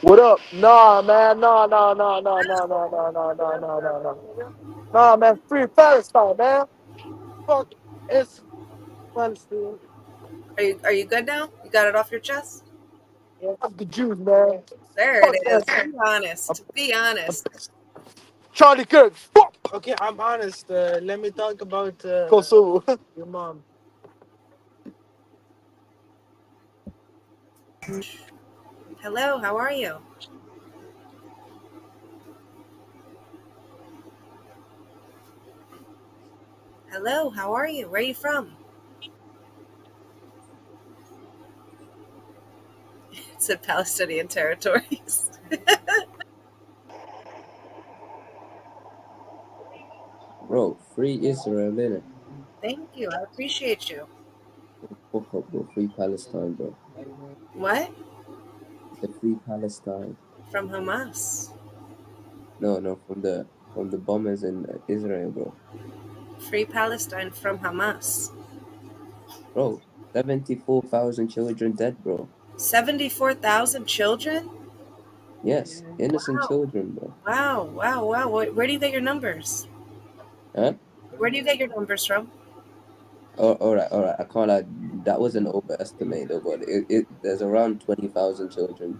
What up? Nah, man. Nah, nah, nah, nah, nah, nah, nah, nah, nah, nah, nah, nah. Nah, man. Free Palestine, man. Fuck. It's Palestine. Are you good now? You got it off your chest? Yeah, fuck the Jews, man. There it Fuck is. that. Be honest. Be honest. Charlie Kirk. Fuck. Okay, I'm honest. Let me talk about Kosovo. your mom. Hello, how are you? Hello, how are you? Where are you from? It said Palestinian territories. Bro, free Israel, innit? Thank you. I appreciate you. Fuck up, bro. Free Palestine, bro. What? The free Palestine. From Hamas. No, from the bombers in Israel, bro. Free Palestine from Hamas. Bro, 74,000 children dead, bro. 74,000 children? Yes, innocent Wow. children, bro. Wow, wow, wow. Where do you get your numbers? Huh? Where do you get your numbers from? Oh, all right. I can't lie. That was an overestimate, though, but there's around 20,000 children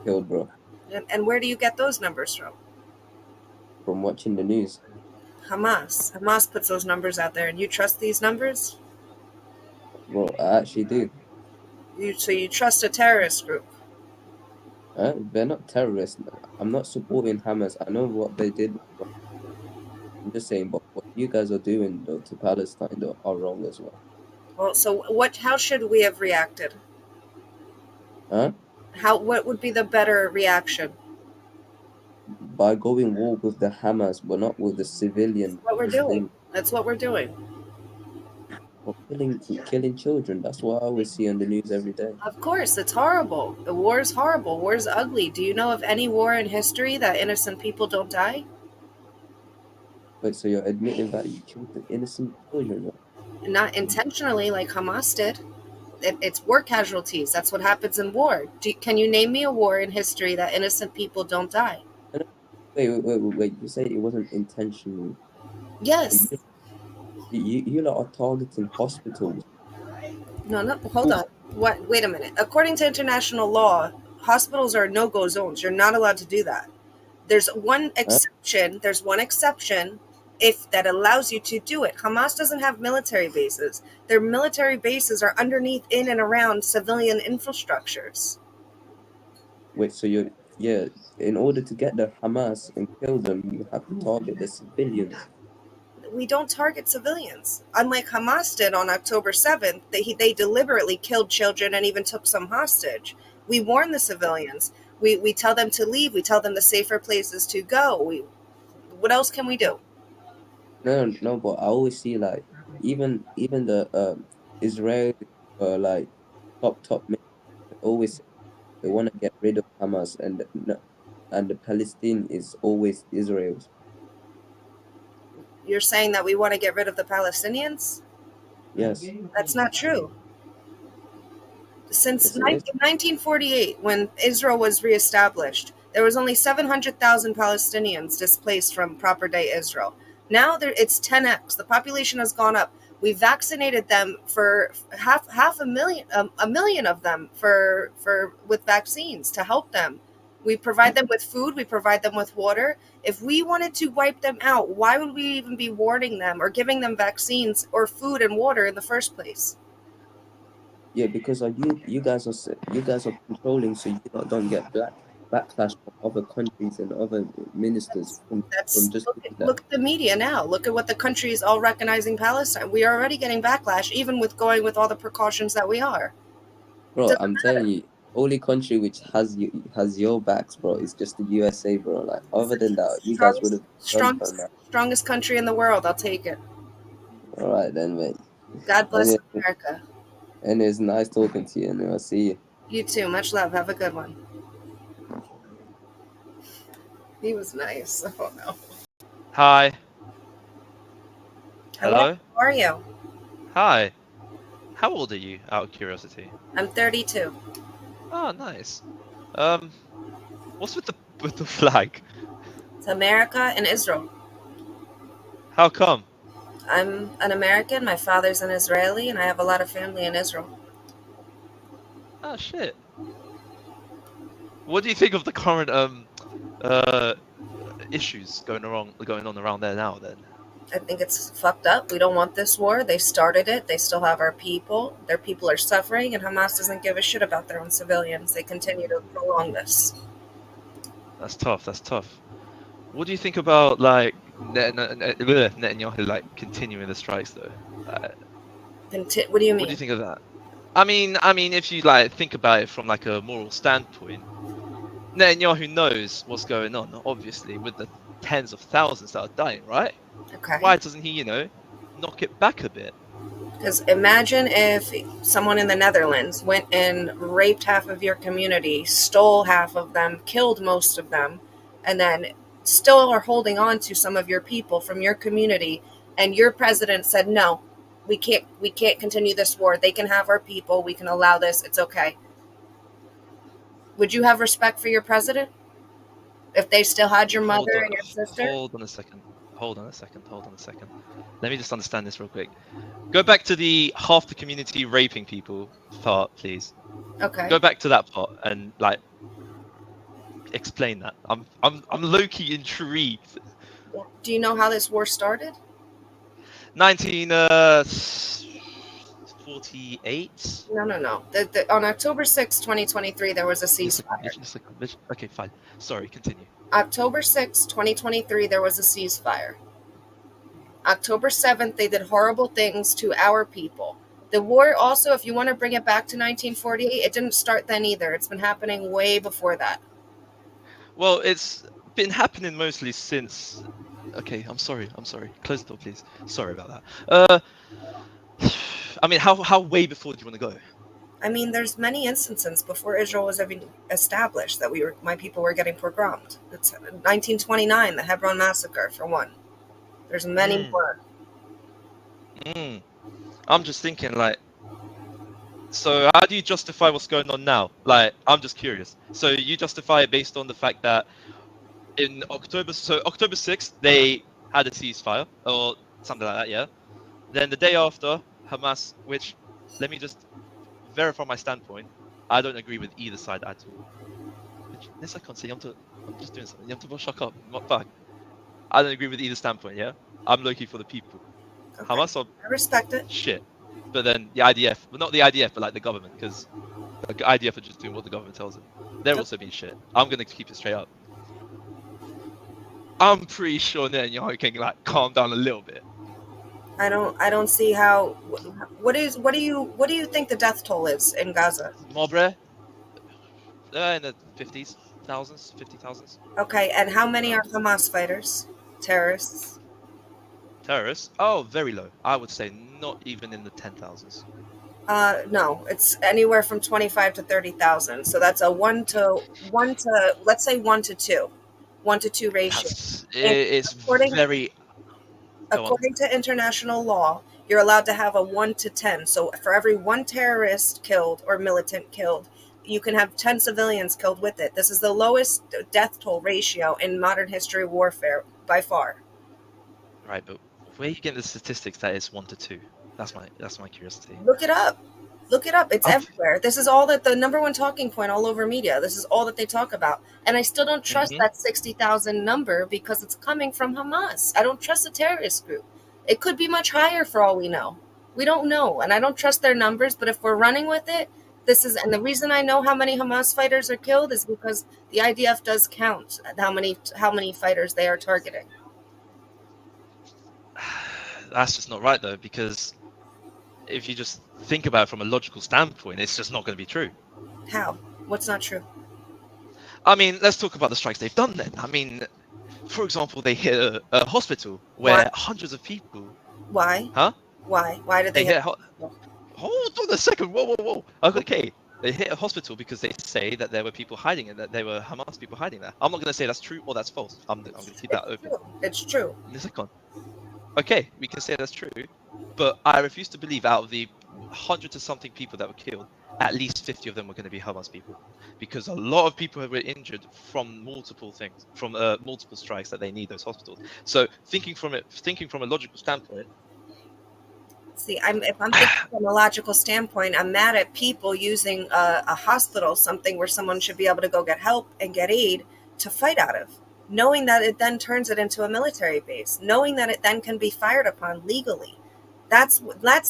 killed, bro, And where do you get those numbers from? from watching the news. Hamas. Hamas puts those numbers out there, and you trust these numbers? Bro, I actually do. So you trust a terrorist group? They're not terrorists. I'm not supporting Hamas. I know what they did. I'm just saying, but what you guys are doing though to Palestine though are wrong as well. Well, so what? How should we have reacted? Huh? What would be the better reaction? By going war with the Hamas, but not with the civilian What we're doing. Palestinians That's what we're doing. for killing children. That's what I always see on the news every day. Of course, it's horrible. The war is horrible. War is ugly. Do you know of any war in history that innocent people don't die? Wait, so you're admitting that you killed the innocent children? Not intentionally, like Hamas did. It's war casualties. That's what happens in war. Can you name me a war in history that innocent people don't die? No, no, wait. You say it wasn't intentional. So Yes. you lot are targeting hospitals. No, no, hold on. What? Wait a minute. According to international law, hospitals are no-go zones. You're not allowed to do that. There's one Huh? exception. There's one exception if that allows you to do it. Hamas doesn't have military bases. Their military bases are underneath, in and around civilian infrastructures. Wait, so you're yeah. In order to get the Hamas and kill them, you have to target the civilians. We don't target civilians. Unlike Hamas did on October 7th, they deliberately killed children and even took some hostage. We warn the civilians. We tell them to leave. We tell them the safer places to go. What else can we do? No, but I always see like even the Israeli like top men always say they want to get rid of Hamas and the Palestine is always Israel's. You're saying that we want to get rid of the Palestinians? Yes, That's not true. Since yes it is. 1948, when Israel was reestablished, there was only 700,000 Palestinians displaced from proper day Israel. Now it's 10x. The population has gone up. We vaccinated them for half a million of them for with vaccines to help them. We provide them with food. We provide them with water. If we wanted to wipe them out, why would we even be warning them or giving them vaccines or food and water in the first place? Yeah, because you guys are controlling so you don't get backlash from other countries and other ministers from That's just look doing at, that. look at the media now. Look at what the countries all recognizing Palestine. We are already getting backlash, even with going with all the precautions that we are. Bro, Doesn't I'm telling matter. you, only country which has your backs, bro, is just the USA, bro. Like other than that, you guys would Strongest, have done strongest, done that. strongest country in the world. I'll take it. All right then, mate. God And bless America. it's nice talking to you, and I'll see you. You too. Much love. Have a good one. He was nice. Oh no. Hi. Hello. Hello. How are you? Hi. How old are you, out of curiosity? I'm 32. Oh, nice. What's with the flag? It's America and Israel. How come? I'm an American, my father's an Israeli, and I have a lot of family in Israel. Oh shit. What do you think of the current uh issues going on around there now then? I think it's fucked up. We don't want this war. They started it. They still have our people. Their people are suffering, and Hamas doesn't give a shit about their own civilians. They continue to prolong this. That's tough. That's tough. What do you think about like Netanyahu like continuing the strikes though? What do you What do you mean? think of that? I mean, if you like think about it from like a moral standpoint, Netanyahu knows what's going on, obviously, with the tens of thousands that are dying, right? Okay. Why doesn't he, knock it back a bit? Because imagine if someone in the Netherlands went and raped half of your community, stole half of them, killed most of them, and then still are holding on to some of your people from your community, and your president said, no, we can't continue this war. They can have our people. We can allow this. It's okay. Would you have respect for your president if they still had your Hold mother on, and your sister? hold on a second. Hold on a second. Hold on a second. Let me just understand this real quick. Go back to the half the community raping people part, please. Okay. Go back to that part and like explain that. I'm low-key intrigued. Do you know how this war started? 1948. No. On October 6, 2023, there was a ceasefire. Okay, fine. Sorry, continue. October 6, 2023, there was a ceasefire. October 7th, they did horrible things to our people. The war also, if you want to bring it back to 1948, it didn't start then either. It's been happening way before that. Well, it's been happening mostly since. Okay, I'm sorry. Close the door, please. Sorry about that. I mean, how way before do you want to go? I mean, there's many instances before Israel was even established that my people were getting pogromed. It's 1929, the Hebron massacre, for one. There's many more. I'm just thinking, like, so how do you justify what's going on now? Like, I'm just curious. So you justify it based on the fact that in October 6th, they had a ceasefire or something like that, yeah? Then the day after, Hamas, which, let me just verify my standpoint, I don't agree with either side at all. This I can't say, I'm just doing something. You have to shut up. Fuck. I don't agree with either standpoint, yeah? I'm looking for the people. Okay. Hamas are I respect it. shit. But then the IDF, well, not the IDF, but like the government, because the IDF are just doing what the government tells them. They're also being shit. I'm gonna keep it straight up. I'm pretty sure Netanyahu can like calm down a little bit. I don't see how. What do you think the death toll is in Gaza? Mobre, in the 50,000s. Okay, and how many are Hamas fighters, terrorists? Terrorists? Oh, very low. I would say not even in the 10,000s. No, it's anywhere from 25 to 30,000. So that's a one to let's say 1 to 2 ratio. It's very. According to international law, you're allowed to have a 1 to 10. So for every one terrorist killed or militant killed, you can have 10 civilians killed with it. This is the lowest death toll ratio in modern history of warfare by far. Right, but where are you getting the statistics that it's 1 to 2? That's my curiosity. Look it up. It's everywhere. This is all that the number one talking point all over media. This is all that they talk about. And I still don't trust that 60,000 number because it's coming from Hamas. I don't trust the terrorist group. It could be much higher for all we know. We don't know. And I don't trust their numbers. But if we're running with it, and the reason I know how many Hamas fighters are killed is because the IDF does count how many fighters they are targeting. That's just not right though, because if you just think about it from a logical standpoint, it's just not going to be true. How? What's not true? I mean, let's talk about the strikes they've done then. I mean, for example, they hit a hospital where hundreds of people. Why? Huh? Why? Why did they hit? Hold on a second. Whoa. Okay. They hit a hospital because they say that there were people hiding and that there were Hamas people hiding there. I'm not going to say that's true or that's false. I'm going to keep that open. It's true. In a second. Okay, we can say that's true, but I refuse to believe out of the hundreds of something people that were killed, at least 50 of them were going to be Hamas people, because a lot of people were injured from multiple things, from multiple strikes that they need those hospitals. So thinking from a logical standpoint, See, if I'm thinking from a logical standpoint, I'm mad at people using a hospital, something where someone should be able to go get help and get aid, to fight out of, knowing that it then turns it into a military base, knowing that it then can be fired upon legally. That's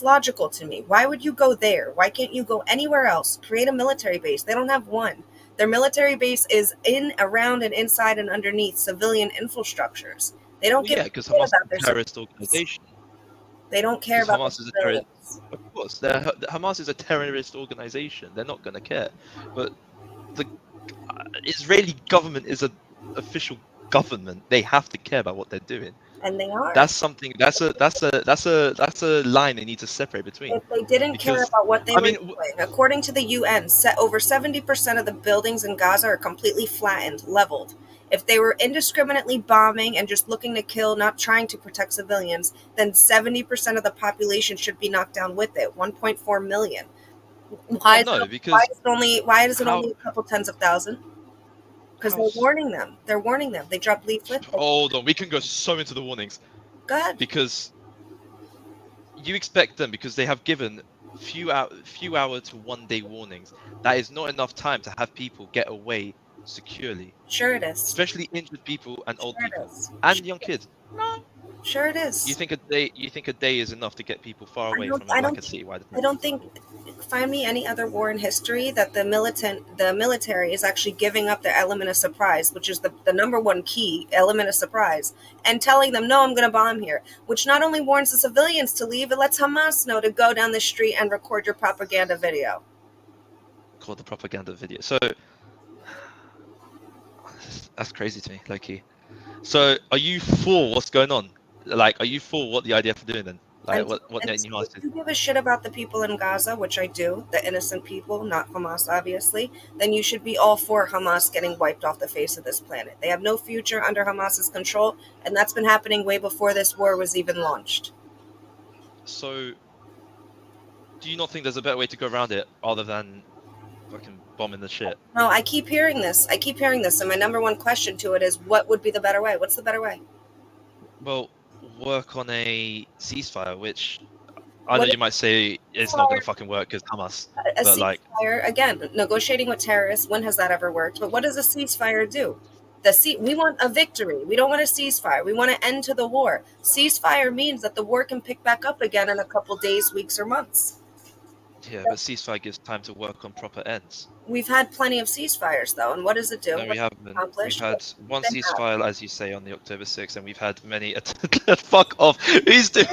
logical to me. Why would you go there? Why can't you go anywhere else? Create a military base. They don't have one. Their military base is in, around, and inside and underneath civilian infrastructures. They don't well, give yeah, a because shit Hamas about is their a terrorist civilians. organization. They don't care Because about Hamas the is a terrorist. civilians. Of course, Hamas is a terrorist organization. They're not going to care. But the Israeli government is an official government. They have to care about what they're doing. And they are. That's something. That's a line they need to separate between. If they didn't care Because about what they I were mean, doing, according to the UN, over 70% of the buildings in Gaza are completely flattened, leveled. If they were indiscriminately bombing and just looking to kill, not trying to protect civilians, then 70% of the population should be knocked down with it. 1.4 million. well, no, because Why is it how? only a couple tens of thousand? Because How? they're warning them. They're warning them. They drop leaflets. Hold on, we can go so into the warnings Go ahead. because you expect them, because they have given few hour to 1 day warnings. That is not enough time to have people get away securely, Sure it is. especially injured people and old Sure it people is. and young kids. No, Sure it is. you think a day is enough to get people far away from I like a don't citywide I attack? don't think, find me any other war in history that the military is actually giving up their element of surprise, which is the number one key element of surprise, and telling them, no, I'm going to bomb here, which not only warns the civilians to leave, it lets Hamas know to go down the street and record your propaganda video. Called the propaganda video. So that's crazy to me, Loki. So are you for what's going on? Like, are you for what the IDF are doing then? Like, what And Netanyahu is if doing? you give a shit about the people in Gaza, which I do, the innocent people, not Hamas, obviously, then you should be all for Hamas getting wiped off the face of this planet. They have no future under Hamas's control, and that's been happening way before this war was even launched. So, do you not think there's a better way to go around it other than fucking bombing the shit? No, I keep hearing this. And my number one question to it is, what would be the better way? What's the better way? Well, work on a ceasefire, which I know you might say it's not going to fucking work because Hamas. A But like, ceasefire, again, negotiating with terrorists, when has that ever worked? But what does a ceasefire do? We want a victory. We don't want a ceasefire. We want an end to the war. Ceasefire means that the war can pick back up again in a couple days, weeks, or months. yeah, but ceasefire gives time to work on proper ends. We've had plenty of ceasefires, though, and what does it do? No, we haven't. We've Accomplished? had one Then ceasefire, as you say, on the October 6th, and we've had many. Fuck off! Who's doing?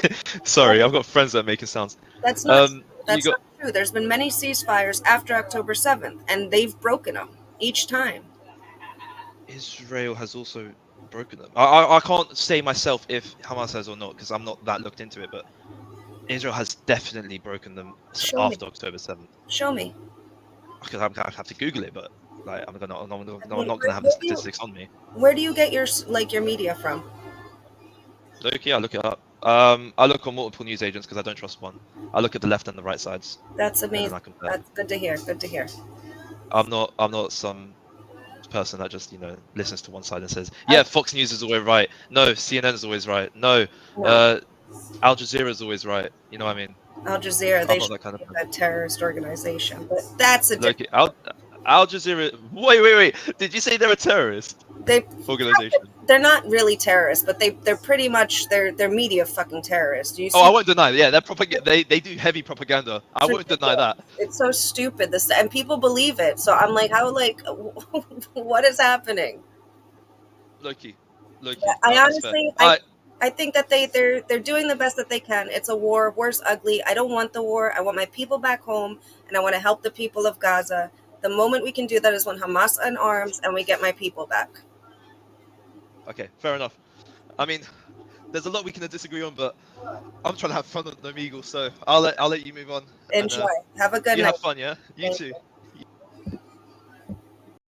Sorry, I've got friends that are making sounds. That's not. You That's got not true. There's been many ceasefires after October 7th, and they've broken them each time. Israel has also broken them. I can't say myself if Hamas has or not because I'm not that looked into it, but Israel has definitely broken them Show me. after October 7th. Show me. Because I have to Google it, but like I'm not gonna have the Where do you- statistics on me. Where do you get your media from? Loki, I look it up. I look on multiple news agents because I don't trust one. I look at the left and the right sides. That's And then amazing. I compare. That's good to hear. Good to hear. I'm not some person that just listens to one side and says, yeah, Fox News is always right. No, CNN is always right. No, Al Jazeera is always right. You know what I mean? Al Jazeera, I'm they not should that kind of be person. a terrorist organization, but that's a Look, different. Al Jazeera. Wait. Did you say they're a terrorist They organization? they're not really terrorists, but they're pretty much they're media fucking terrorists. Do you see? Oh, I won't deny. Yeah, they do heavy propaganda. I won't deny that. It's so stupid. And people believe it. So I'm like, what is happening? Loki. I no, that's fair. honestly, I think that they're doing the best that they can. It's a war. War's ugly. I don't want the war. I want my people back home, and I want to help the people of Gaza. The moment we can do that is when Hamas unarms and we get my people back. Okay, fair enough. I mean, there's a lot we can disagree on, but I'm trying to have fun on Omegle, so I'll let you move on. Enjoy. And, have a good you night. have fun, yeah? You too.